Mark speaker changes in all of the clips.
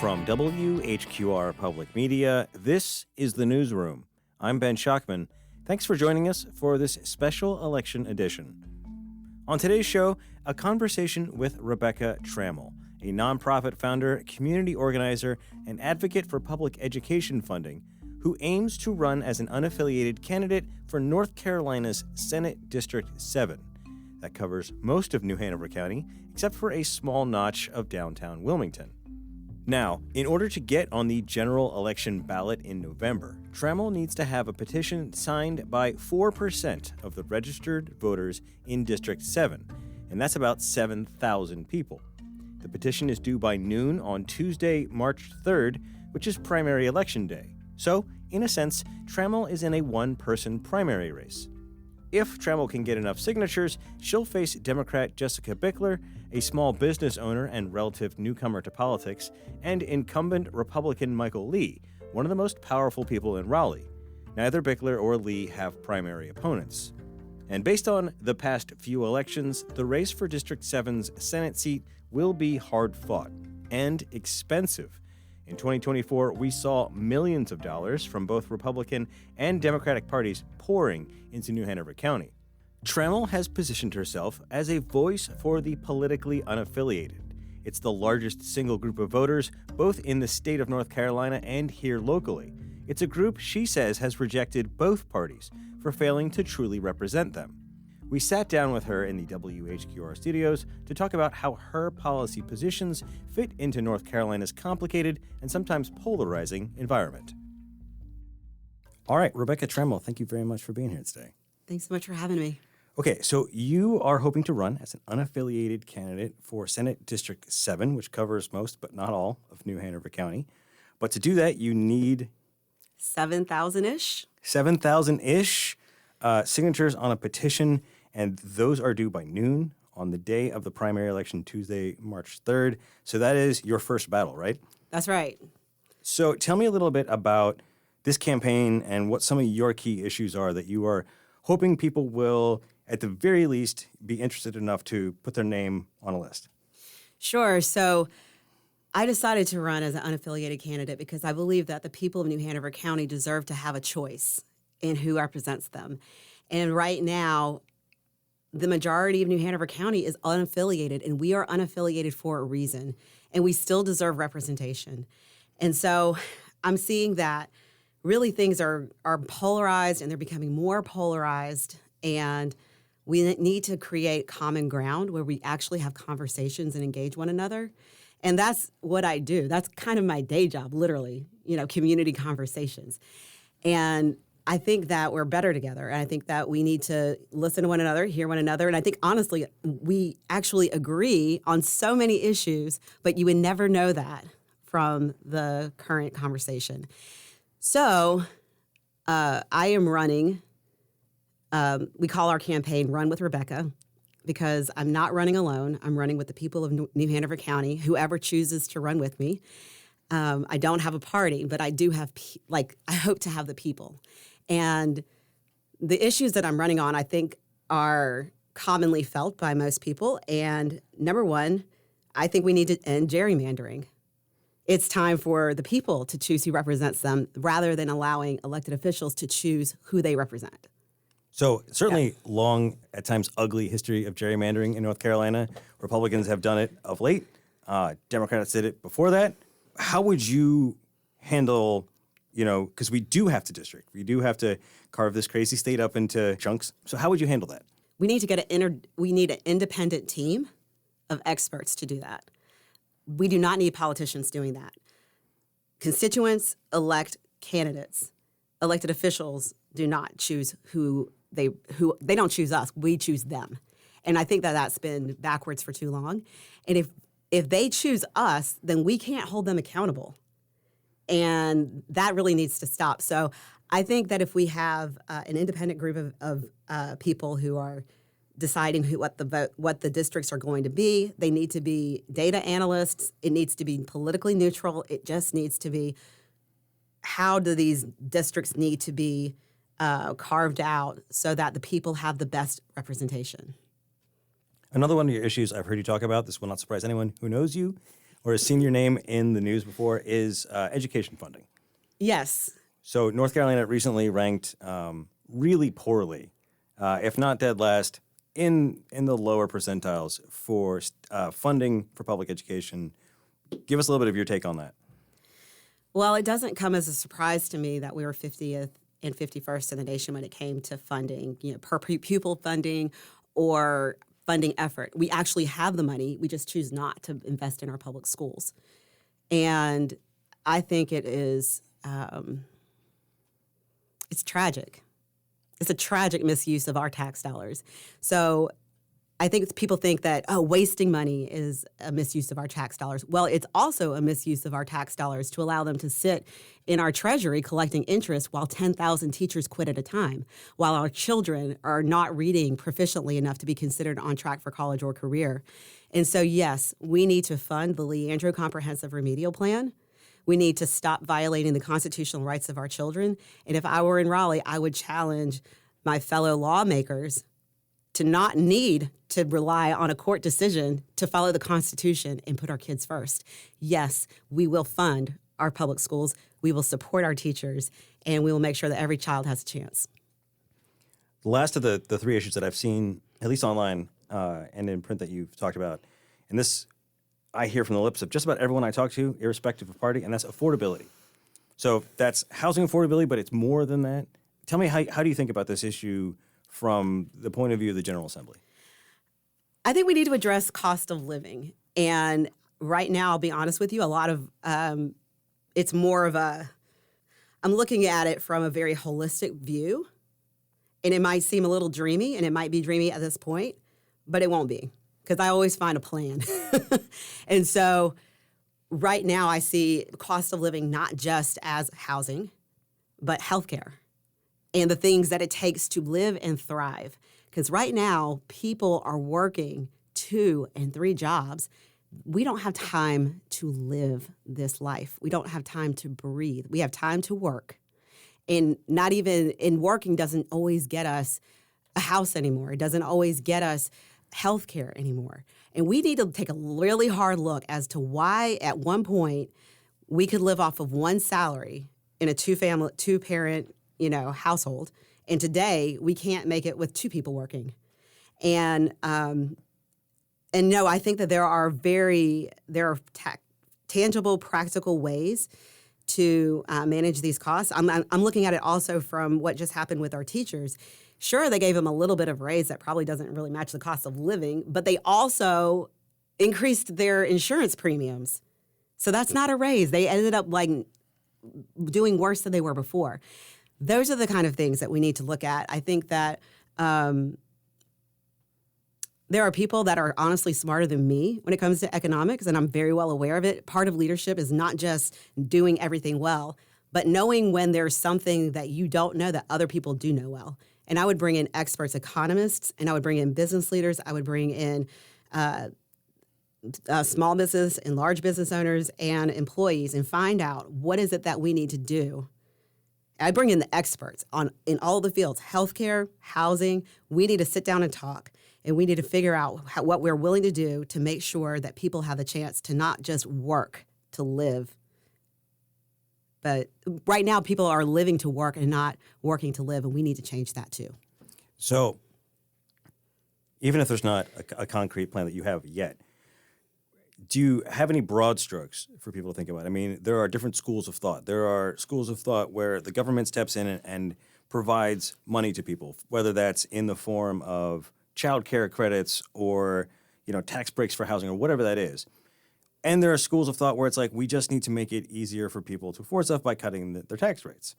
Speaker 1: From WHQR Public Media, this is the Newsroom. I'm Ben Schachman. Thanks for joining us for this special election edition. On today's show, a conversation with Rebecca Trammel, a nonprofit founder, community organizer, and advocate for public education funding, who aims to run as an unaffiliated candidate for North Carolina's Senate District 7. That covers most of New Hanover County, except for a small notch of downtown Wilmington. Now, in order to get on the general election ballot in November, Trammel needs to have a petition signed by 4% of the registered voters in District 7, and that's about 7,000 people. The petition is due by noon on Tuesday, March 3rd, which is primary election day. So, in a sense, Trammel is in a one-person primary race. If Trammel can get enough signatures, she'll face Democrat Jessica Bickler, a small business owner and relative newcomer to politics, and incumbent Republican Michael Lee, one of the most powerful people in Raleigh. Neither Bickler or Lee have primary opponents. And based on the past few elections, the race for District 7's Senate seat will be hard-fought and expensive. In 2024, we saw millions of dollars from both Republican and Democratic parties pouring into New Hanover County. Trammel has positioned herself as a voice for the politically unaffiliated. It's the largest single group of voters, both in the state of North Carolina and here locally. It's a group she says has rejected both parties for failing to truly represent them. We sat down with her in the WHQR studios to talk about how her policy positions fit into North Carolina's complicated and sometimes polarizing environment. All right, Rebecca Trammel, thank you very much for being here today.
Speaker 2: Thanks so much for having me.
Speaker 1: Okay, so you are hoping to run as an unaffiliated candidate for Senate District 7, which covers most but not all of New Hanover County. But to do that, you need
Speaker 2: 7,000-ish.
Speaker 1: 7,000-ish signatures on a petition, and those are due by noon on the day of the primary election, Tuesday, March 3rd. So that is your first battle, right?
Speaker 2: That's right.
Speaker 1: So tell me a little bit about this campaign and what some of your key issues are that you are hoping people will, at the very least, be interested enough to put their name on a list.
Speaker 2: Sure. So I decided to run as an unaffiliated candidate because I believe that the people of New Hanover County deserve to have a choice in who represents them. And right now, the majority of New Hanover County is unaffiliated, and we are unaffiliated for a reason, and we still deserve representation. And so I'm seeing that really things are polarized, and they're becoming more polarized, and we need to create common ground where we actually have conversations and engage one another. And that's what I do. That's kind of my day job, literally, community conversations. And I think that we're better together. And I think that we need to listen to one another, hear one another. And I think, honestly, we actually agree on so many issues, but you would never know that from the current conversation. So I am running, we call our campaign Run with Rebecca, because I'm not running alone. I'm running with the people of New Hanover County, whoever chooses to run with me. I don't have a party, but I do have, I hope to have the people. And the issues that I'm running on, I think, are commonly felt by most people. And number one, I think we need to end gerrymandering. It's time for the people to choose who represents them rather than allowing elected officials to choose who they represent.
Speaker 1: So certainly long, at times ugly history of gerrymandering in North Carolina. Republicans have done it of late. Democrats did it before that. How would you handle, because we do have to district. We do have to carve this crazy state up into chunks. So how would you handle that?
Speaker 2: We need to get we need an independent team of experts to do that. We do not need politicians doing that. Constituents elect candidates. Elected officials do not choose who they don't choose us. We choose them. And I think that that's been backwards for too long. And if they choose us, then we can't hold them accountable. And that really needs to stop. So I think that if we have an independent group of people who are deciding what the districts are going to be, they need to be data analysts. It needs to be politically neutral. It just needs to be, how do these districts need to be carved out so that the people have the best representation?
Speaker 1: Another one of your issues I've heard you talk about, this will not surprise anyone who knows you, or has seen your name in the news before is education funding.
Speaker 2: Yes.
Speaker 1: So North Carolina recently ranked really poorly, if not dead last, in the lower percentiles for funding for public education. Give us a little bit of your take on that.
Speaker 2: Well, it doesn't come as a surprise to me that we were 50th and 51st in the nation when it came to funding, per pupil funding or funding effort. We actually have the money. We just choose not to invest in our public schools. And I think it is, it's tragic. It's a tragic misuse of our tax dollars. So I think people think that, wasting money is a misuse of our tax dollars. Well, it's also a misuse of our tax dollars to allow them to sit in our treasury collecting interest while 10,000 teachers quit at a time, while our children are not reading proficiently enough to be considered on track for college or career. And so, yes, we need to fund the Leandro Comprehensive Remedial Plan. We need to stop violating the constitutional rights of our children. And if I were in Raleigh, I would challenge my fellow lawmakers to not need to rely on a court decision to follow the Constitution and put our kids first. Yes, we will fund our public schools, we will support our teachers, and we will make sure that every child has a chance.
Speaker 1: The last of the three issues that I've seen, at least online and in print that you've talked about, and this I hear from the lips of just about everyone I talk to, irrespective of party, and that's affordability. So that's housing affordability, but it's more than that. Tell me, how do you think about this issue from the point of view of the General Assembly?
Speaker 2: I think we need to address cost of living. And right now, I'll be honest with you, a lot of it's more of I'm looking at it from a very holistic view. And it might seem a little dreamy, and it might be dreamy at this point, but it won't be, because I always find a plan. And so right now, I see cost of living not just as housing, but healthcare and the things that it takes to live and thrive. Because right now, people are working 2 and 3 jobs. We don't have time to live this life. We don't have time to breathe. We have time to work. And not even in working doesn't always get us a house anymore. It doesn't always get us health care anymore. And we need to take a really hard look as to why at one point we could live off of one salary in a two-parent household. And today we can't make it with 2 people working. And no, I think that there are tangible, practical ways to manage these costs. I'm looking at it also from what just happened with our teachers. Sure, they gave them a little bit of raise that probably doesn't really match the cost of living, but they also increased their insurance premiums. So that's not a raise. They ended up doing worse than they were before. Those are the kind of things that we need to look at. I think that there are people that are honestly smarter than me when it comes to economics, and I'm very well aware of it. Part of leadership is not just doing everything well, but knowing when there's something that you don't know that other people do know well. And I would bring in experts, economists, and I would bring in business leaders. I would bring in small business and large business owners and employees and find out what is it that we need to do. I bring in the experts in all the fields, healthcare, housing. We need to sit down and talk, and we need to figure out what we're willing to do to make sure that people have the chance to not just work to live. But right now, people are living to work and not working to live, and we need to change that too.
Speaker 1: So even if there's not a concrete plan that you have yet, do you have any broad strokes for people to think about? I mean, there are different schools of thought. There are schools of thought where the government steps in and provides money to people, whether that's in the form of child care credits or, tax breaks for housing or whatever that is. And there are schools of thought where it's like, we just need to make it easier for people to afford stuff by cutting their tax rates.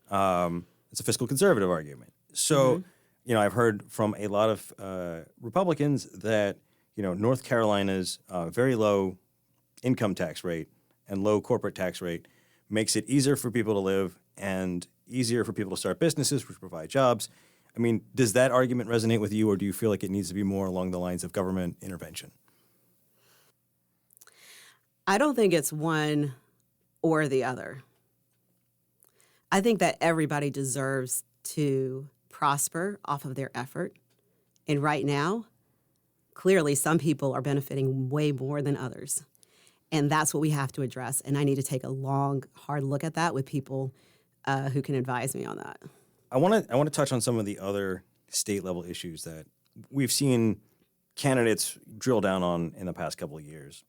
Speaker 1: It's a fiscal conservative argument. So, I've heard from a lot of Republicans that, North Carolina's very low income tax rate and low corporate tax rate makes it easier for people to live and easier for people to start businesses, which provide jobs. I mean, does that argument resonate with you, or do you feel like it needs to be more along the lines of government intervention?
Speaker 2: I don't think it's one or the other. I think that everybody deserves to prosper off of their effort. And right now, clearly some people are benefiting way more than others. And that's what we have to address. And I need to take a long, hard look at that with people who can advise me on that.
Speaker 1: I want to touch on some of the other state level issues that we've seen candidates drill down on in the past couple of years.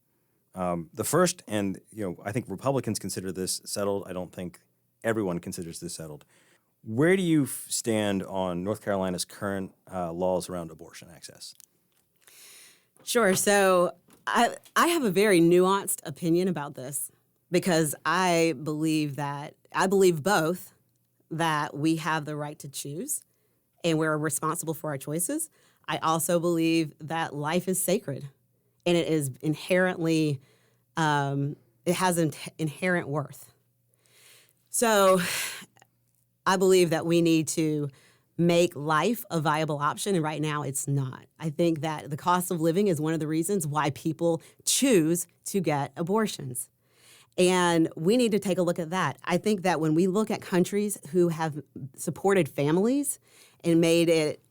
Speaker 1: The first, and I think Republicans consider this settled. I don't think everyone considers this settled. Where do you stand on North Carolina's current laws around abortion access?
Speaker 2: Sure. So I have a very nuanced opinion about this because I believe both that we have the right to choose and we're responsible for our choices. I also believe that life is sacred and it is inherently, it has inherent worth. So I believe that we need to make life a viable option, and right now it's not. I think that the cost of living is one of the reasons why people choose to get abortions. And we need to take a look at that. I think that when we look at countries who have supported families and made it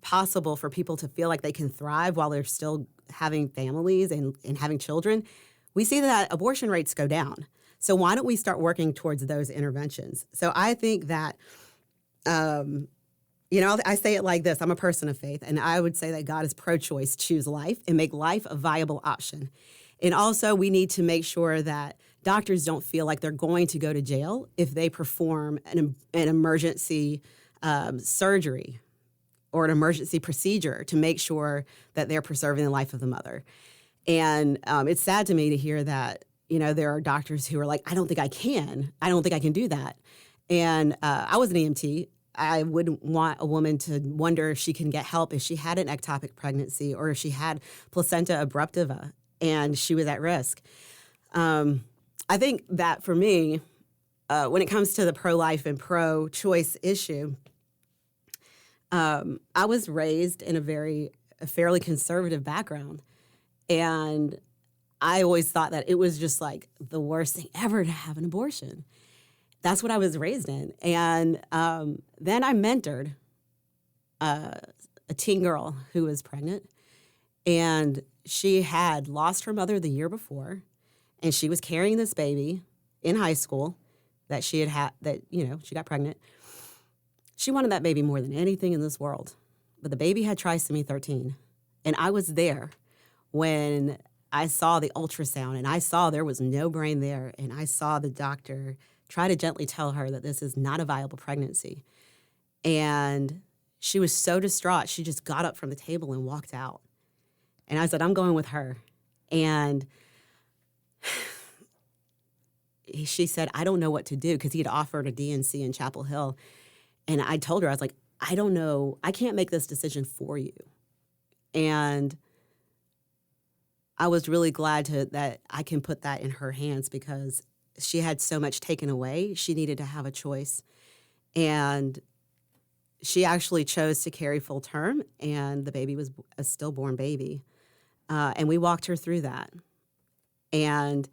Speaker 2: possible for people to feel like they can thrive while they're still having families and having children, we see that abortion rates go down. So why don't we start working towards those interventions? So I think that I say it like this. I'm a person of faith, and I would say that God is pro-choice, choose life, and make life a viable option. And also, we need to make sure that doctors don't feel like they're going to go to jail if they perform an emergency surgery or an emergency procedure to make sure that they're preserving the life of the mother. And it's sad to me to hear that, there are doctors who are like, I don't think I can do that. And I was an EMT. I wouldn't want a woman to wonder if she can get help if she had an ectopic pregnancy or if she had placenta abruptiva and she was at risk. I think that for me, when it comes to the pro-life and pro-choice issue, I was raised in a fairly conservative background. And I always thought that it was just like the worst thing ever to have an abortion. That's what I was raised in. And then I mentored a teen girl who was pregnant, and she had lost her mother the year before, and she was carrying this baby in high school that she got pregnant. She wanted that baby more than anything in this world. But the baby had trisomy 13. And I was there when I saw the ultrasound, and I saw there was no brain there, and I saw the doctor try to gently tell her that this is not a viable pregnancy. And she was so distraught, she just got up from the table and walked out. And I said, I'm going with her. And she said, I don't know what to do, because he had offered a DNC in Chapel Hill. And I told her, I was like, I don't know. I can't make this decision for you. And I was really glad that I can put that in her hands, because she had so much taken away. She needed to have a choice. And she actually chose to carry full term, and the baby was a stillborn baby. And we walked her through that. And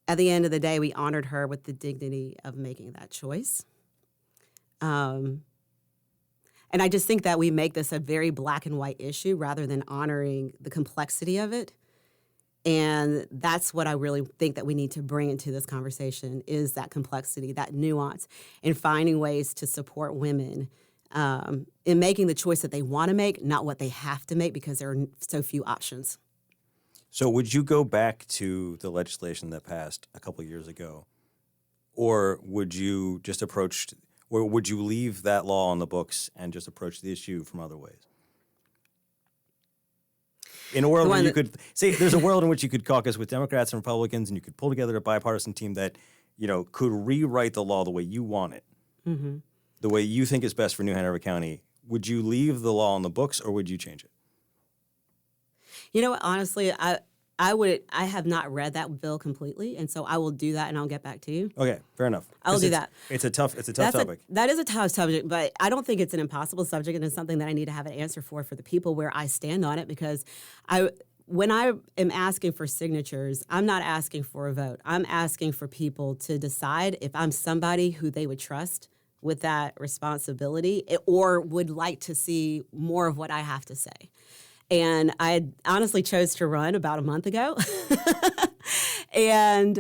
Speaker 2: at the end of the day, we honored her with the dignity of making that choice. And I just think that we make this a very black and white issue rather than honoring the complexity of it. And that's what I really think that we need to bring into this conversation, is that complexity, that nuance, and finding ways to support women in making the choice that they want to make, not what they have to make, because there are so few options.
Speaker 1: So would you go back to the legislation that passed a couple of years ago, or would you just would you leave that law on the books and just approach the issue from other ways? In a world where you could say, there's a world in which you could caucus with Democrats and Republicans, and you could pull together a bipartisan team that, could rewrite the law the way you want it, mm-hmm. the way you think is best for New Hanover County. Would you leave the law on the books, or would you change it?
Speaker 2: Honestly, I have not read that bill completely, and so I will do that, and I'll get back to you.
Speaker 1: Okay, fair enough.
Speaker 2: I'll do that.
Speaker 1: It's a tough topic.
Speaker 2: That is a tough subject, but I don't think it's an impossible subject, and it's something that I need to have an answer for the people where I stand on it, because when I am asking for signatures, I'm not asking for a vote. I'm asking for people to decide if I'm somebody who they would trust with that responsibility or would like to see more of what I have to say. And I had honestly chose to run about a month ago. And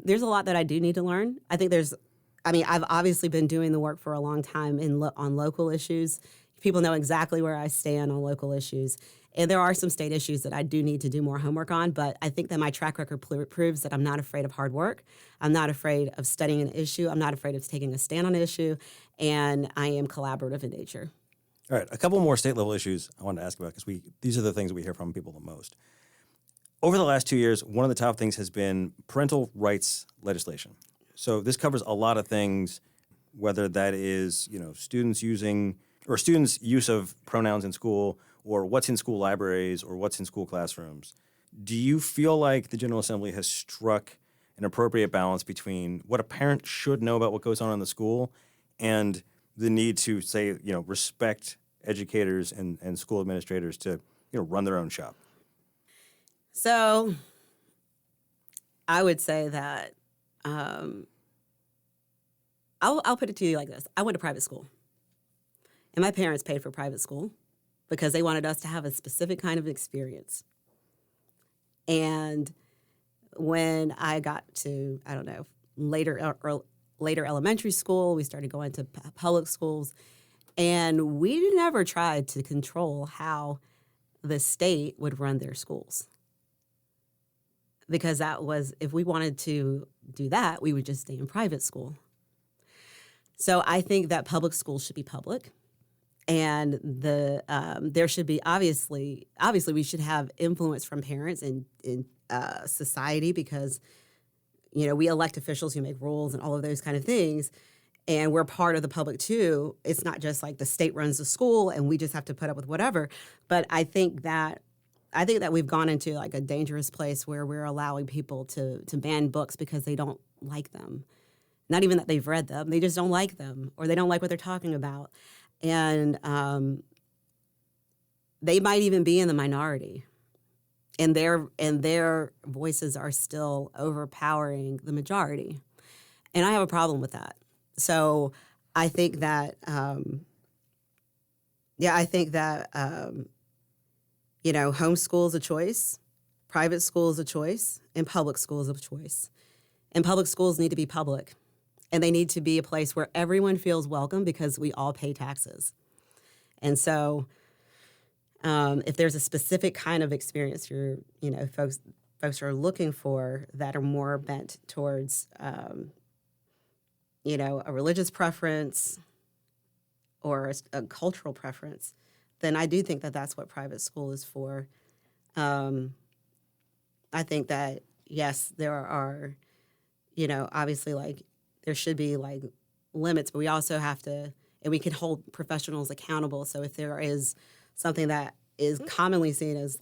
Speaker 2: there's a lot that I do need to learn. I've obviously been doing the work for a long time on local issues. People know exactly where I stand on local issues. And there are some state issues that I do need to do more homework on, but I think that my track record proves that I'm not afraid of hard work. I'm not afraid of studying an issue. I'm not afraid of taking a stand on an issue, and I am collaborative in nature.
Speaker 1: All right, a couple more state-level issues I wanted to ask about because these are the things we hear from people the most. Over the last 2 years, one of the top things has been parental rights legislation. So this covers a lot of things, whether that is, students' use of pronouns in school, or what's in school libraries, or what's in school classrooms. Do you feel like the General Assembly has struck an appropriate balance between what a parent should know about what goes on in the school and the need to say, respect educators and school administrators to, run their own shop?
Speaker 2: So I would say that I'll put it to you like this. I went to private school, and my parents paid for private school because they wanted us to have a specific kind of experience. And when I got to, later elementary school, we started going to public schools, and we never tried to control how the state would run their schools. Because if we wanted to do that, we would just stay in private school. So I think that public schools should be public. And there should be, obviously, we should have influence from parents in society because, we elect officials who make rules and all of those kind of things. And we're part of the public, too. It's not just like the state runs the school and we just have to put up with whatever. But I think that we've gone into like a dangerous place where we're allowing people to ban books because they don't like them. Not even that they've read them, they just don't like them, or they don't like what they're talking about. And they might even be in the minority, and their voices are still overpowering the majority. And I have a problem with that. So I think that, homeschool is a choice, private school is a choice, and public school is a choice. And public schools need to be public. And they need to be a place where everyone feels welcome because we all pay taxes. And so if there's a specific kind of experience folks are looking for that are more bent towards, a religious preference or a cultural preference, then I do think that that's what private school is for. I think that, yes, there are, obviously, like, there should be like limits, but we also have to, and we can hold professionals accountable. So if there is something that is commonly seen as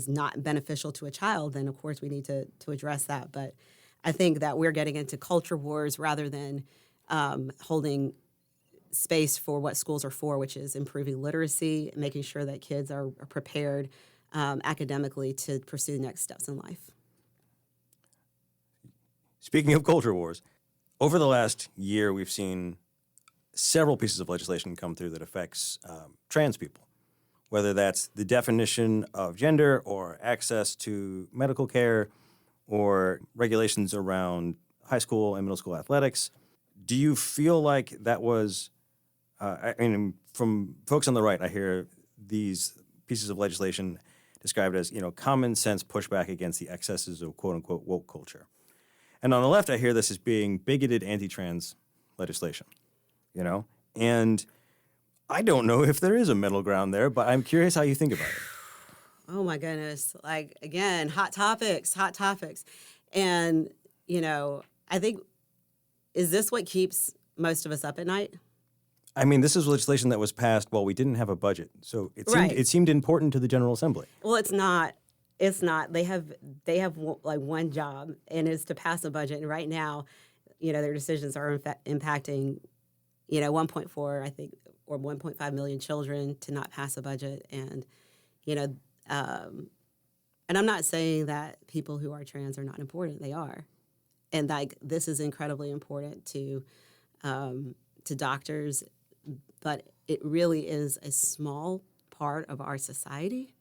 Speaker 2: not beneficial to a child, then of course we need to address that. But I think that we're getting into culture wars rather than holding space for what schools are for, which is improving literacy, making sure that kids are prepared academically to pursue the next steps in life.
Speaker 1: Speaking of culture wars, over the last year, we've seen several pieces of legislation come through that affects trans people, whether that's the definition of gender or access to medical care or regulations around high school and middle school athletics. Do you feel like that was, from folks on the right, I hear these pieces of legislation described as, common sense pushback against the excesses of quote unquote woke culture. And on the left, I hear this as being bigoted anti-trans legislation, And I don't know if there is a middle ground there, but I'm curious how you think about it.
Speaker 2: Oh, my goodness. Like, again, hot topics. And, I think, is this what keeps most of us up at night?
Speaker 1: I mean, this is legislation that was passed while we didn't have a budget. So
Speaker 2: Right.
Speaker 1: It seemed important to the General Assembly.
Speaker 2: Well, it's not. It's not. They have like one job, and it's to pass a budget. And right now, their decisions are impacting, 1.4, I think, or 1.5 million children to not pass a budget. And, and I'm not saying that people who are trans are not important. They are. And like, this is incredibly important to doctors, but it really is a small part of our society.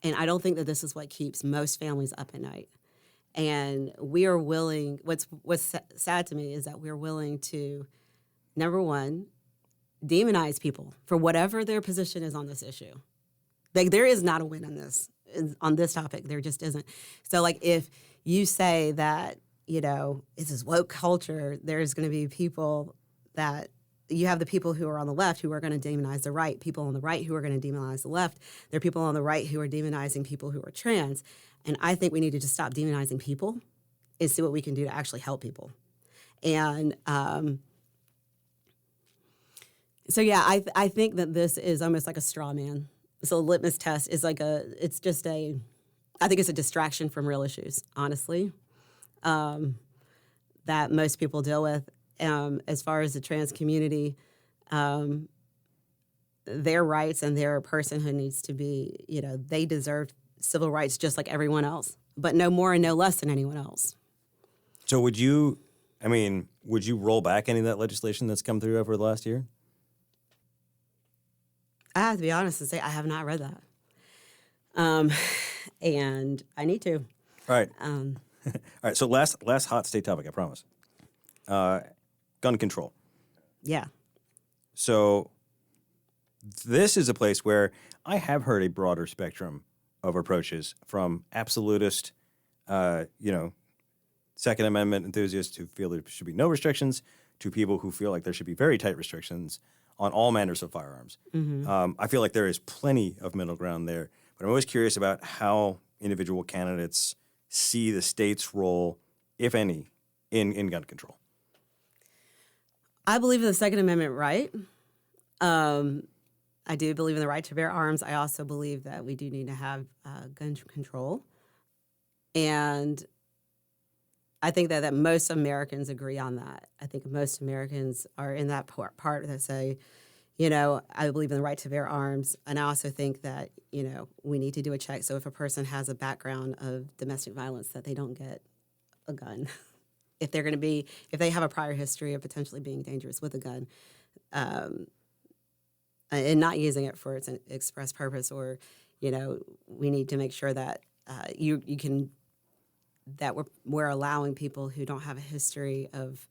Speaker 2: And I don't think that this is what keeps most families up at night. And we are willing, what's sad to me is that we're willing to, number one, demonize people for whatever their position is on this issue. Like, there is not a win on this topic. There just isn't. So, like, if you say that, it's this woke culture, there's going to be people that you have the people who are on the left who are going to demonize the right, people on the right who are going to demonize the left. There are people on the right who are demonizing people who are trans. And I think we need to just stop demonizing people and see what we can do to actually help people. And so, yeah, I think that this is almost like a straw man. So a litmus test is I think it's a distraction from real issues, honestly, that most people deal with. As far as the trans community, their rights and their personhood needs to be, they deserve civil rights just like everyone else, but no more and no less than anyone else.
Speaker 1: So would you roll back any of that legislation that's come through over the last year?
Speaker 2: I have to be honest and say I have not read that. And I need to.
Speaker 1: All right. All right. So last hot state topic, I promise. Gun control.
Speaker 2: Yeah.
Speaker 1: So this is a place where I have heard a broader spectrum of approaches, from absolutist, Second Amendment enthusiasts who feel there should be no restrictions, to people who feel like there should be very tight restrictions on all manners of firearms. Mm-hmm. I feel like there is plenty of middle ground there, but I'm always curious about how individual candidates see the state's role, if any, in gun control.
Speaker 2: I believe in the Second Amendment right. I do believe in the right to bear arms. I also believe that we do need to have gun control. And I think that most Americans agree on that. I think most Americans are in that part that say, I believe in the right to bear arms. And I also think that, we need to do a check. So if a person has a background of domestic violence, that they don't get a gun. If they have a prior history of potentially being dangerous with a gun, and not using it for its express purpose, or, we need to make sure that that we're allowing people who don't have a history of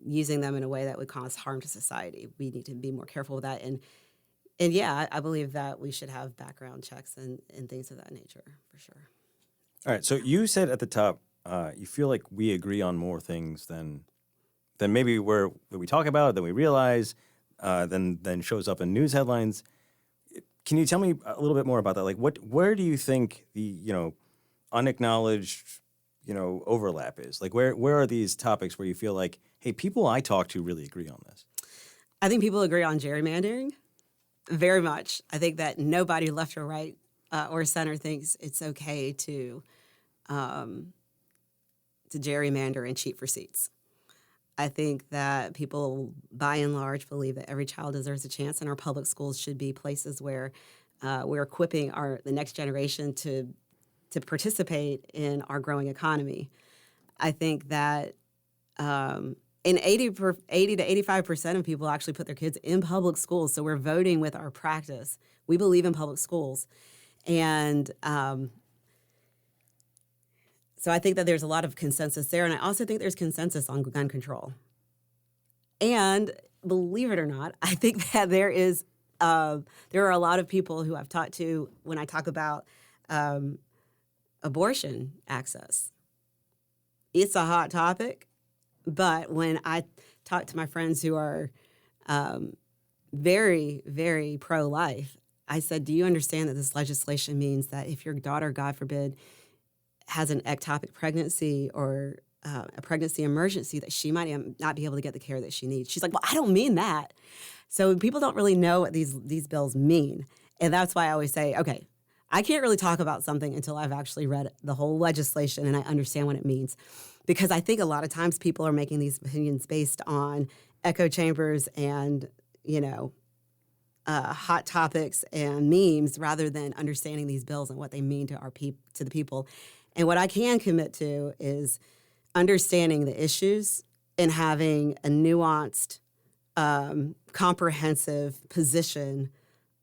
Speaker 2: using them in a way that would cause harm to society. We need to be more careful with that. And yeah, I believe that we should have background checks and things of that nature, for sure.
Speaker 1: All right. So you said at the top, you feel like we agree on more things than maybe that we talk about, than we realize, than shows up in news headlines. Can you tell me a little bit more about that? Like, where do you think the unacknowledged overlap is? Like, where are these topics where you feel like, hey, people I talk to really agree on this?
Speaker 2: I think people agree on gerrymandering very much. I think that nobody left or right or center thinks it's okay to gerrymander and cheat for seats. I think that people, by and large, believe that every child deserves a chance, and our public schools should be places where we're equipping the next generation to participate in our growing economy. I think that and 80 to 85% of people actually put their kids in public schools, so we're voting with our practice. We believe in public schools. And so I think that there's a lot of consensus there, and I also think there's consensus on gun control. And believe it or not, I think that there are a lot of people who I've talked to when I talk about abortion access. It's a hot topic, but when I talk to my friends who are very, very pro-life, I said, do you understand that this legislation means that if your daughter, God forbid, has an ectopic pregnancy or a pregnancy emergency, that she might not be able to get the care that she needs? She's like, well, I don't mean that. So people don't really know what these bills mean. And that's why I always say, okay, I can't really talk about something until I've actually read the whole legislation and I understand what it means. Because I think a lot of times people are making these opinions based on echo chambers and, hot topics and memes, rather than understanding these bills and what they mean to to the people. And what I can commit to is understanding the issues and having a nuanced comprehensive position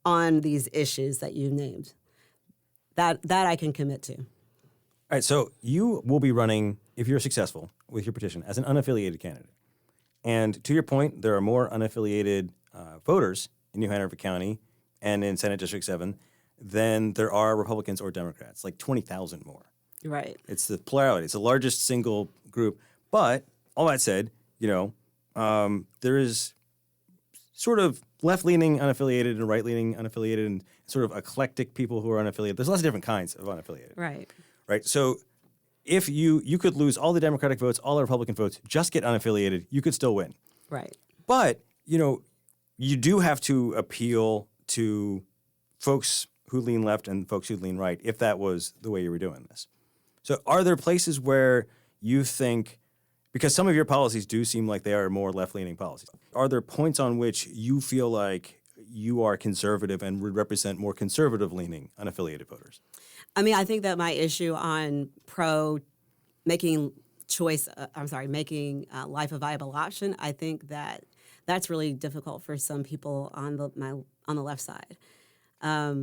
Speaker 2: on these issues that you named. That I can commit to.
Speaker 1: All right, so you will be running, if you're successful with your petition, as an unaffiliated candidate. And to your point, there are more unaffiliated voters in New Hanover County and in Senate District 7 than there are Republicans or Democrats, like 20,000 more.
Speaker 2: Right.
Speaker 1: It's the plurality. It's the largest single group. But all that said, there is sort of left-leaning unaffiliated and right-leaning unaffiliated and sort of eclectic people who are unaffiliated. There's lots of different kinds of unaffiliated.
Speaker 2: Right.
Speaker 1: Right. So if you could lose all the Democratic votes, all the Republican votes, just get unaffiliated, you could still win.
Speaker 2: Right.
Speaker 1: But, you do have to appeal to folks who lean left and folks who lean right, if that was the way you were doing this. So are there places where you think, because some of your policies do seem like they are more left-leaning policies, are there points on which you feel like you are conservative and would represent more conservative-leaning unaffiliated voters?
Speaker 2: I mean, I think that my issue on making life a viable option, I think that's really difficult for some people on the left side,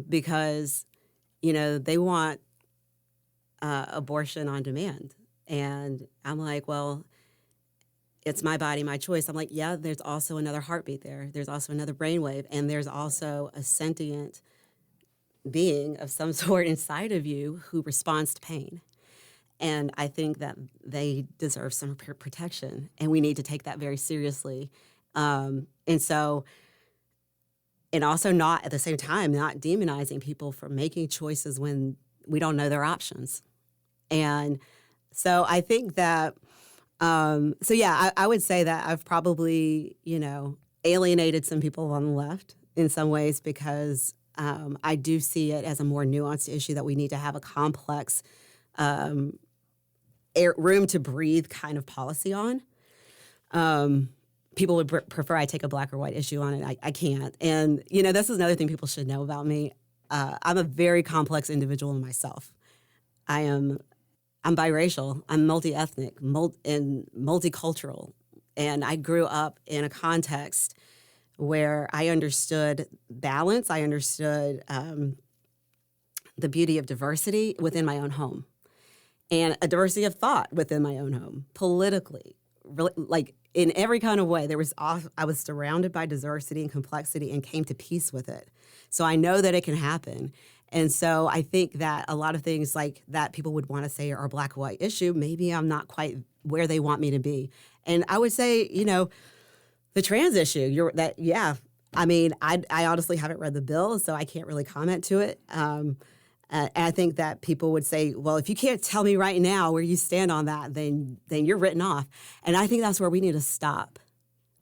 Speaker 2: because they want abortion on demand, and I'm like, well, it's my body, my choice. I'm like, yeah, there's also another heartbeat there. There's also another brainwave, and there's also a sentient being of some sort inside of you who responds to pain. And I think that they deserve some protection, and we need to take that very seriously. And also not, at the same time, not demonizing people for making choices when we don't know their options. And so I think that, I would say that I've probably, alienated some people on the left in some ways, because I do see it as a more nuanced issue that we need to have a complex room to breathe kind of policy on. People would prefer I take a black or white issue on it. I can't. And, this is another thing people should know about me. I'm a very complex individual in myself. I'm biracial. I'm multi-ethnic and multicultural. And I grew up in a context where I understood balance. I understood the beauty of diversity within my own home, and a diversity of thought within my own home, politically, like in every kind of way. I was surrounded by diversity and complexity and came to peace with it. So I know that it can happen. And so I think that a lot of things like that people would want to say are a black or white issue, maybe I'm not quite where they want me to be. And I would say, the trans issue, I honestly haven't read the bill, so I can't really comment to it. And I think that people would say, well, if you can't tell me right now where you stand on that, then you're written off. And I think that's where we need to stop.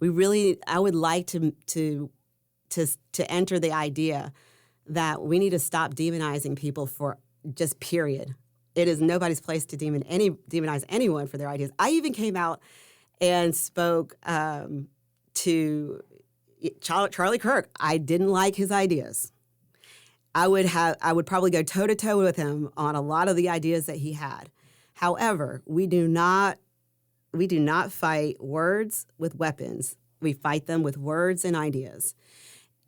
Speaker 2: I would like to enter the idea that we need to stop demonizing people for just period. It is nobody's place to demonize anyone for their ideas. I even came out and spoke to Charlie Kirk. I didn't like his ideas. I would probably go toe-to-toe with him on a lot of the ideas that he had. However, we do not fight words with weapons. We fight them with words and ideas.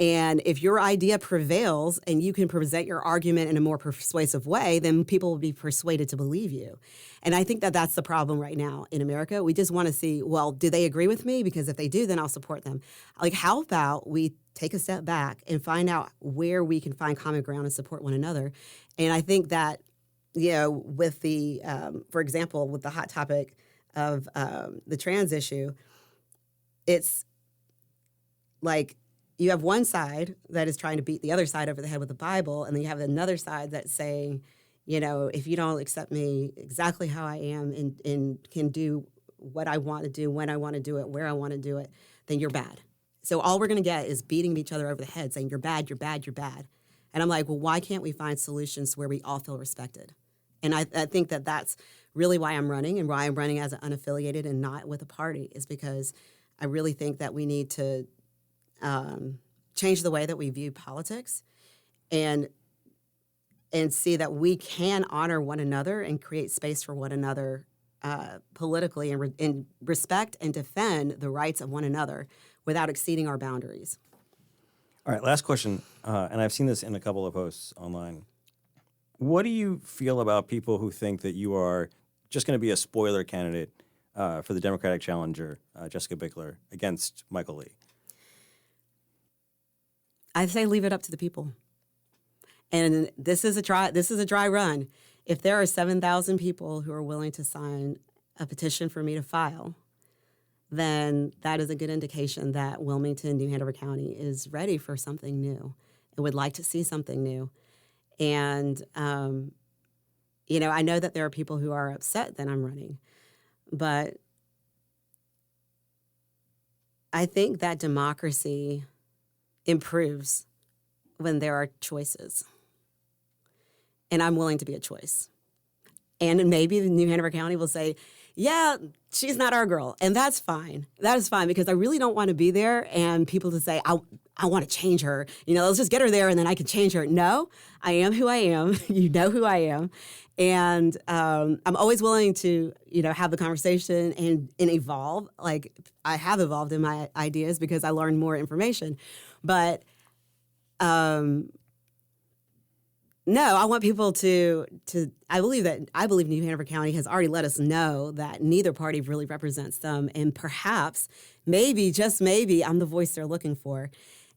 Speaker 2: And if your idea prevails and you can present your argument in a more persuasive way, then people will be persuaded to believe you. And I think that that's the problem right now in America. We just want to see, well, do they agree with me? Because if they do, then I'll support them. Like, how about we take a step back and find out where we can find common ground and support one another? And I think that, with the, for example, with the hot topic of the trans issue, it's like, you have one side that is trying to beat the other side over the head with the Bible, and then you have another side that's saying, if you don't accept me exactly how I am and can do what I want to do, when I want to do it, where I want to do it, then you're bad. So all we're going to get is beating each other over the head, saying you're bad, you're bad, you're bad. And I'm like, well, why can't we find solutions where we all feel respected? And I think that that's really why I'm running, and why I'm running as an unaffiliated and not with a party, is because I really think that we need to change the way that we view politics, and see that we can honor one another and create space for one another politically, and respect and defend the rights of one another without exceeding our boundaries.
Speaker 1: All right, last question, and I've seen this in a couple of posts online. What do you feel about people who think that you are just going to be a spoiler candidate for the Democratic challenger, Jessica Bickler, against Michael Lee?
Speaker 2: I say leave it up to the people. And this is a dry run. If there are 7,000 people who are willing to sign a petition for me to file, then that is a good indication that Wilmington, New Hanover County is ready for something new and would like to see something new. And, I know that there are people who are upset that I'm running, but I think that democracy improves when there are choices. And I'm willing to be a choice. And maybe New Hanover County will say, yeah, she's not our girl. And that's fine. That is fine, because I really don't want to be there and people to say, I want to change her. Let's just get her there and then I can change her. No, I am who I am. You know who I am. And I'm always willing to, have the conversation and evolve. Like, I have evolved in my ideas because I learned more information. But no, I want people to I believe New Hanover County has already let us know that neither party really represents them, and perhaps, maybe, just maybe, I'm the voice they're looking for.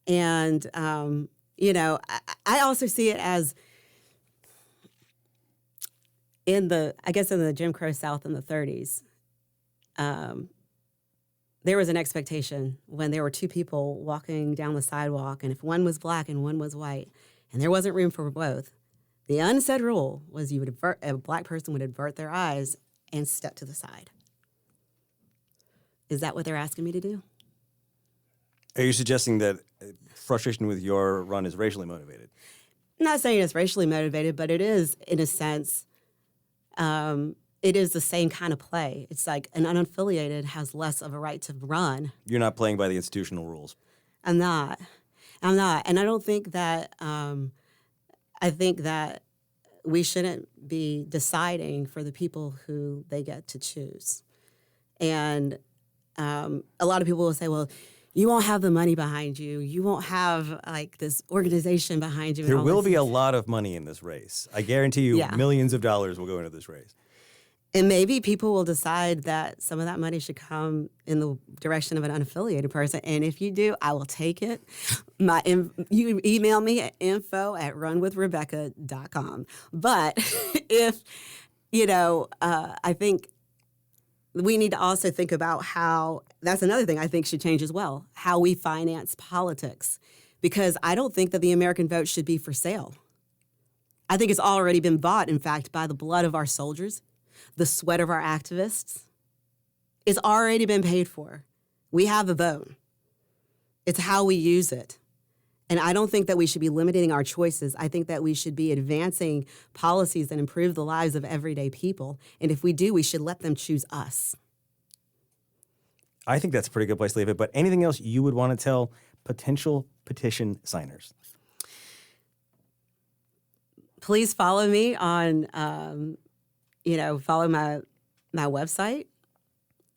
Speaker 2: And I also see it as in the Jim Crow South in the 30s. There was an expectation when there were two people walking down the sidewalk, and if one was black and one was white, and there wasn't room for both, the unsaid rule was a black person would avert their eyes and step to the side. Is that what they're asking me to do?
Speaker 1: Are you suggesting that frustration with your run is racially motivated?
Speaker 2: I'm not saying it's racially motivated, but it is, in a sense, it is the same kind of play. It's like an unaffiliated has less of a right to run.
Speaker 1: You're not playing by the institutional rules.
Speaker 2: I'm not. And I don't think that, I think that we shouldn't be deciding for the people who they get to choose. And a lot of people will say, well, you won't have the money behind you. You won't have this organization behind you.
Speaker 1: There will be a lot of money in this race. I guarantee you millions of dollars will go into this race.
Speaker 2: And maybe people will decide that some of that money should come in the direction of an unaffiliated person. And if you do, I will take it. You email me at info@runwithrebecca.com. But if, I think we need to also think about how, that's another thing I think should change as well, how we finance politics. Because I don't think that the American vote should be for sale. I think it's already been bought, in fact, by the blood of our soldiers, the sweat of our activists. It's already been paid for. We have a vote. It's how we use it. And I don't think that we should be limiting our choices. I think that we should be advancing policies that improve the lives of everyday people. And if we do, we should let them choose us.
Speaker 1: I think that's a pretty good place to leave it. But anything else you would want to tell potential petition signers?
Speaker 2: Please follow me on, follow my website.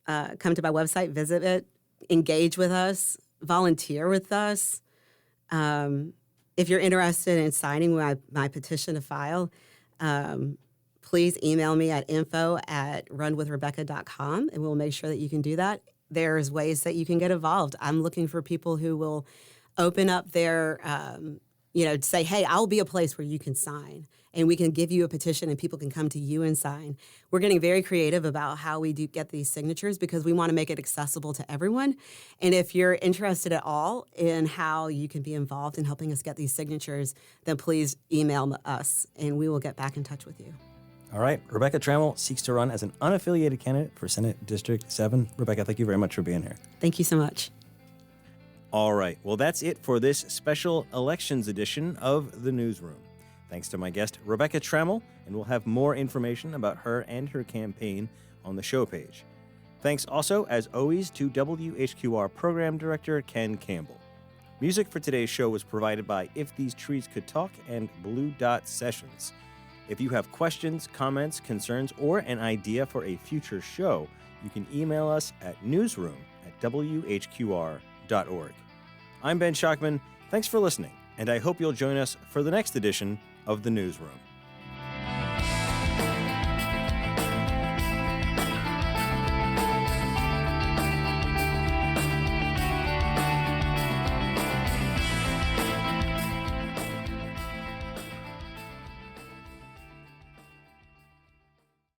Speaker 2: Come to my website, visit it, engage with us, volunteer with us. If you're interested in signing my petition to file, please email me at info@runwithrebecca.com, and we'll make sure that you can do that. There's ways that you can get involved. I'm looking for people who will open up their, say, hey, I'll be a place where you can sign, and we can give you a petition and people can come to you and sign. We're getting very creative about how we do get these signatures because we want to make it accessible to everyone. And if you're interested at all in how you can be involved in helping us get these signatures, then please email us and we will get back in touch with you.
Speaker 1: All right. Rebecca Trammel seeks to run as an unaffiliated candidate for Senate District 7. Rebecca, thank you very much for being here.
Speaker 2: Thank you so much.
Speaker 1: All right. Well, that's it for this special elections edition of The Newsroom. Thanks to my guest, Rebecca Trammel, and we'll have more information about her and her campaign on the show page. Thanks also, as always, to WHQR Program Director Ken Campbell. Music for today's show was provided by If These Trees Could Talk and Blue Dot Sessions. If you have questions, comments, concerns, or an idea for a future show, you can email us at newsroom@whqr.org. newsroom.org. I'm Ben Schockman. Thanks for listening, and I hope you'll join us for the next edition of The Newsroom.